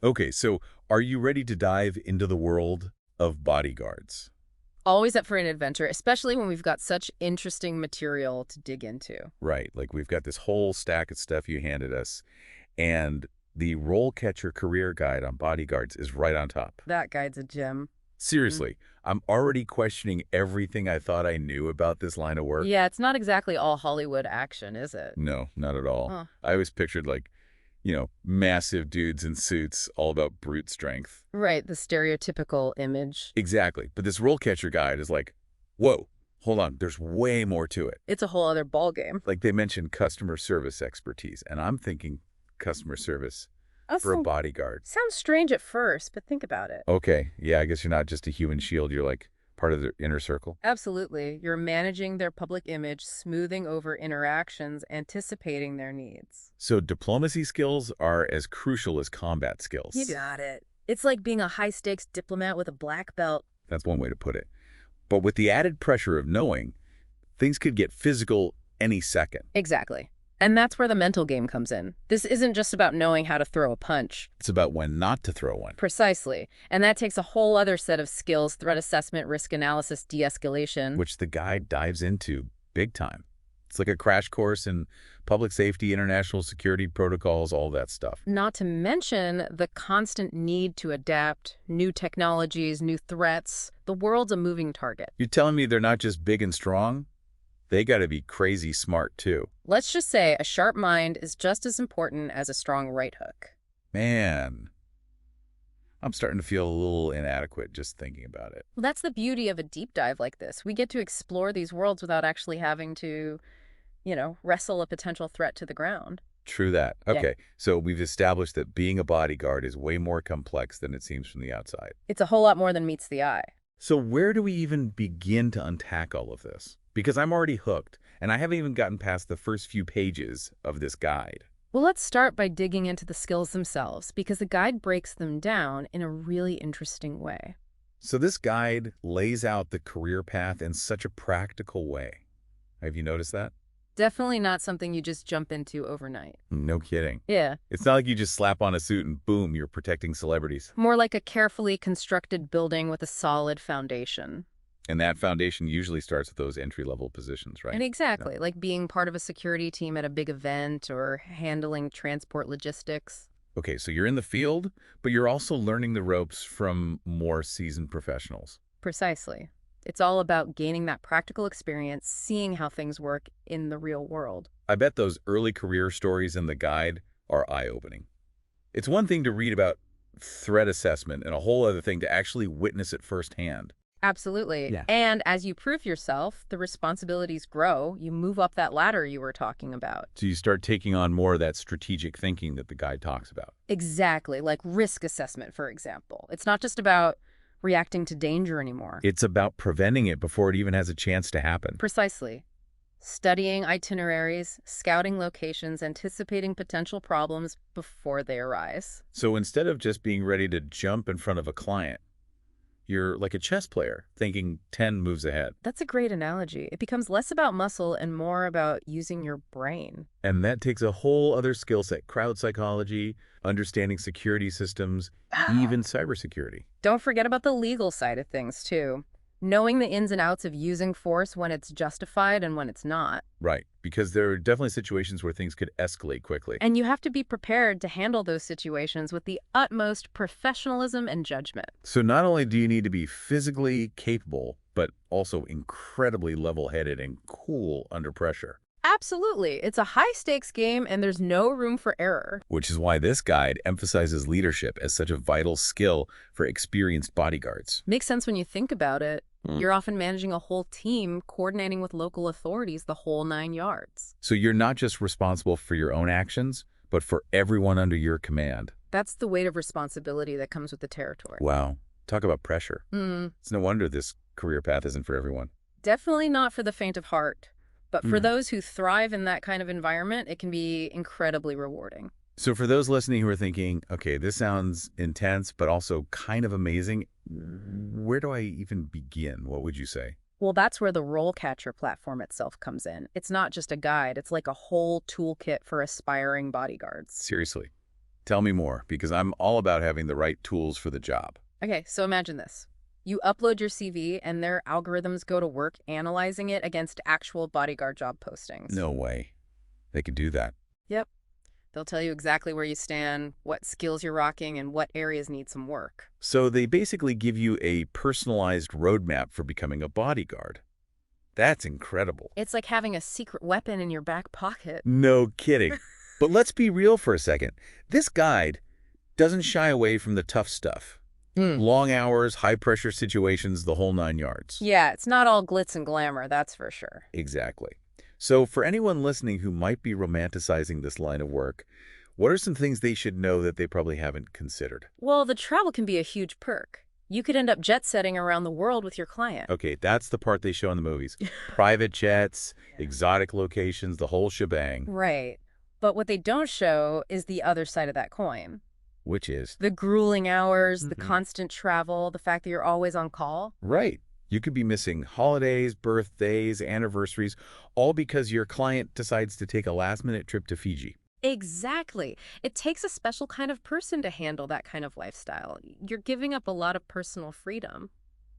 Okay, so are you ready to dive into the world of bodyguards? Always up for an adventure, especially when we've got such interesting material to dig into. Right, like we've got this whole stack of stuff you handed us, and the RoleCatcher career guide on bodyguards is right on top. That guide's a gem. Mm. Seriously, I'm already questioning everything I thought I knew about this line of work. Yeah, it's not exactly all Hollywood action, is it? No, not at all. Huh. I always pictured like, massive dudes in suits, all about brute strength. Right, the stereotypical image. Exactly. But this RoleCatcher guide is like, whoa, hold on, there's way more to it. It's a whole other ballgame. Like they mentioned customer service expertise, and I'm thinking customer service for a Also, bodyguard. sounds strange at first, but think about it. Okay, yeah, I guess you're not just a human shield, you're like part of the inner circle. Absolutely. You're managing their public image, smoothing over interactions, anticipating their needs. So diplomacy skills are as crucial as combat You skills. got it. It's like being a high-stakes diplomat with a black belt. That's one way to put it. But with the added pressure of knowing, things could get physical any second. Exactly. And that's where the mental game comes in. This isn't just about knowing how to throw a punch. It's about when not to throw one. Precisely. And that takes a whole other set of skills: threat assessment, risk analysis, de-escalation. Which the guide dives into big time. It's like a crash course in public safety, international security protocols, all that stuff. Not to mention the constant need to adapt, new technologies, new threats. The world's a moving target. You're telling me they're not just big and strong? They got to be crazy smart, too. Let's just say a sharp mind is just as important as a strong right hook. Man, I'm starting to feel a little inadequate just thinking about it. Well, that's the beauty of a deep dive like this. We get to explore these worlds without actually having to, wrestle a potential threat to the ground. True that. Yeah. Okay, so we've established that being a bodyguard is way more complex than it seems from the outside. It's a whole lot more than meets the eye. So where do we even begin to unpack all of this? Because I'm already hooked, and I haven't even gotten past the first few pages of this guide. Well, let's start by digging into the skills themselves, because the guide breaks them down in a really interesting way. So this guide lays out the career path in such a practical way. Have you noticed that? Definitely not something you just jump into overnight. No kidding. Yeah, It's not like you just slap on a suit and boom, you're protecting celebrities. more like a carefully constructed building with a solid foundation. And that foundation usually starts with those entry-level positions, right? And exactly, like being part of a security team at a big event or handling transport logistics. Okay, so you're in the field, but you're also learning the ropes from more seasoned professionals. Precisely. It's all about gaining that practical experience, seeing how things work in the real world. I bet those early career stories in the guide are eye-opening. It's one thing to read about threat assessment and a whole other thing to actually witness it firsthand. Absolutely. Yeah. And as you prove yourself, the responsibilities grow. You move up that ladder you were talking about. So you start taking on more of that strategic thinking that the guide talks about. Exactly, like risk assessment, for example. It's not just about reacting to danger anymore. It's about preventing it before it even has a chance to happen. Precisely. Studying itineraries, scouting locations, anticipating potential problems before they arise. So instead of just being ready to jump in front of a client, you're like a chess player, thinking 10 moves ahead. That's a great analogy. It becomes less about muscle and more about using your brain. And that takes a whole other skill set, crowd psychology, understanding security systems, even cybersecurity. Don't forget about the legal side of things, too. Knowing the ins and outs of using force when it's justified and when it's not. Right, because there are definitely situations where things could escalate quickly. And you have to be prepared to handle those situations with the utmost professionalism and judgment. So not only do you need to be physically capable, but also incredibly level-headed and cool under pressure. Absolutely. It's a high-stakes game, and there's no room for error. Which is why this guide emphasizes leadership as such a vital skill for experienced bodyguards. Makes sense when you think about it. Mm. You're often managing a whole team, coordinating with local authorities, the whole 9 yards. So you're not just responsible for your own actions, but for everyone under your command. That's the weight of responsibility that comes with the territory. Wow. Talk about pressure. Mm, It's no wonder this career path isn't for everyone. definitely not for the faint of heart. But for Mm. those who thrive in that kind of environment, it can be incredibly rewarding. So for those listening who are thinking, okay, this sounds intense, but also kind of amazing, where do I even begin? What would you say? Well, that's where the RoleCatcher platform itself comes in. It's not just a guide, it's like a whole toolkit for aspiring bodyguards. Seriously, Tell me more, because I'm all about having the right tools for the job. Okay, so imagine this. You upload your CV and their algorithms go to work analyzing it against actual bodyguard job postings. No way. They could do that. Yep. They'll tell you exactly where you stand, what skills you're rocking, and what areas need some work. So they basically give you a personalized roadmap for becoming a bodyguard. That's incredible. It's like having a secret weapon in your back pocket. No kidding. But let's be real for a second. This guide doesn't shy away from the tough stuff. Long hours, high-pressure situations, the whole 9 yards. Yeah, it's not all glitz and glamour, that's for sure. Exactly. So for anyone listening who might be romanticizing this line of work, what are some things they should know that they probably haven't considered? Well, the travel can be a huge perk. You could end up jet-setting around the world with your client. Okay, that's the part they show in the movies. Private jets, exotic locations, the whole shebang. Right. But what they don't show is the other side of that coin. Which is? The grueling hours, the constant travel, the fact that you're always on call. Right. You could be missing holidays, birthdays, anniversaries, all because your client decides to take a last-minute trip to Fiji. Exactly. It takes a special kind of person to handle that kind of lifestyle. You're giving up a lot of personal freedom.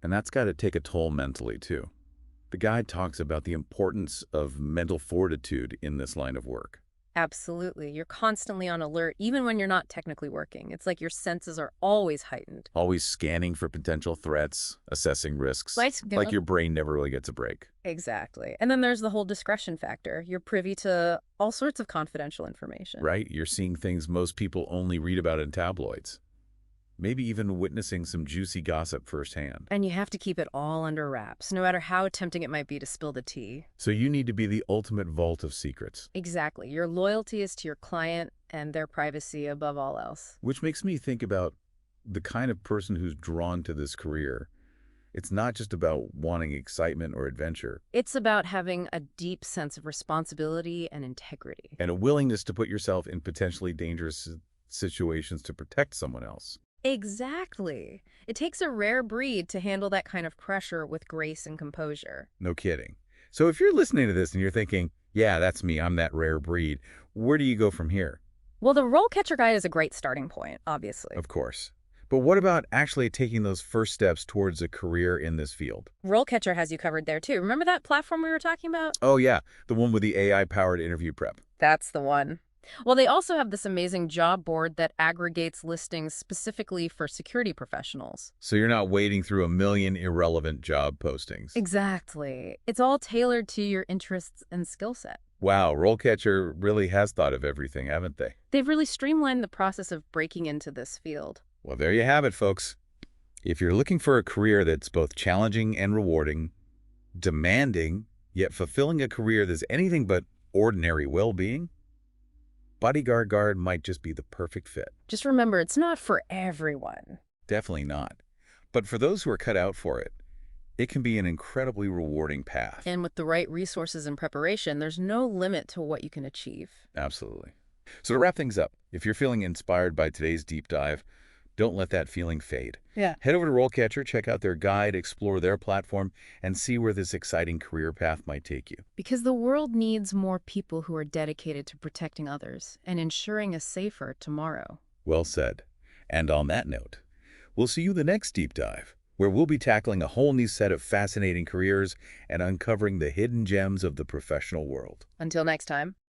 And that's got to take a toll mentally, too. The guide talks about the importance of mental fortitude in this line of work. Absolutely. You're constantly on alert, even when you're not technically working. It's like your senses are always heightened. Always scanning for potential threats, assessing risks. Like your brain never really gets a break. Exactly. And then there's the whole discretion factor. You're privy to all sorts of confidential information. Right? You're seeing things most people only read about in tabloids. Maybe even witnessing some juicy gossip firsthand. And you have to keep it all under wraps, no matter how tempting it might be to spill the tea. So you need to be the ultimate vault of secrets. Exactly. Your loyalty is to your client and their privacy above all else. Which makes me think about the kind of person who's drawn to this career. It's not just about wanting excitement or adventure. It's about having a deep sense of responsibility and integrity. And a willingness to put yourself in potentially dangerous situations to protect someone else. Exactly. It takes a rare breed to handle that kind of pressure with grace and composure. No kidding. So if you're listening to this and you're thinking, yeah, that's me, I'm that rare breed, where do you go from here? Well, the RoleCatcher guide is a great starting point, obviously. Of course. But what about actually taking those first steps towards a career in this field? RoleCatcher has you covered there, too. Remember that platform we were talking about? Oh, yeah, the one with the AI-powered interview prep. That's the one. Well, they also have this amazing job board that aggregates listings specifically for security professionals. So you're not wading through a million irrelevant job postings. Exactly. It's all tailored to your interests and skill set. Wow, RoleCatcher really has thought of everything, haven't they? They've really streamlined the process of breaking into this field. Well, there you have it, folks. If you're looking for a career that's both challenging and rewarding, demanding, yet fulfilling a career that's anything but ordinary well-being, Bodyguard might just be the perfect fit. Just remember, it's not for everyone. Definitely not. But for those who are cut out for it, it can be an incredibly rewarding path. And with the right resources and preparation, there's no limit to what you can achieve. Absolutely. So to wrap things up, if you're feeling inspired by today's deep dive, don't let that feeling fade. Yeah. Head over to RoleCatcher, check out their guide, explore their platform, and see where this exciting career path might take you. Because the world needs more people who are dedicated to protecting others and ensuring a safer tomorrow. Well said. And on that note, we'll see you the next deep dive, where we'll be tackling a whole new set of fascinating careers and uncovering the hidden gems of the professional world. Until next time.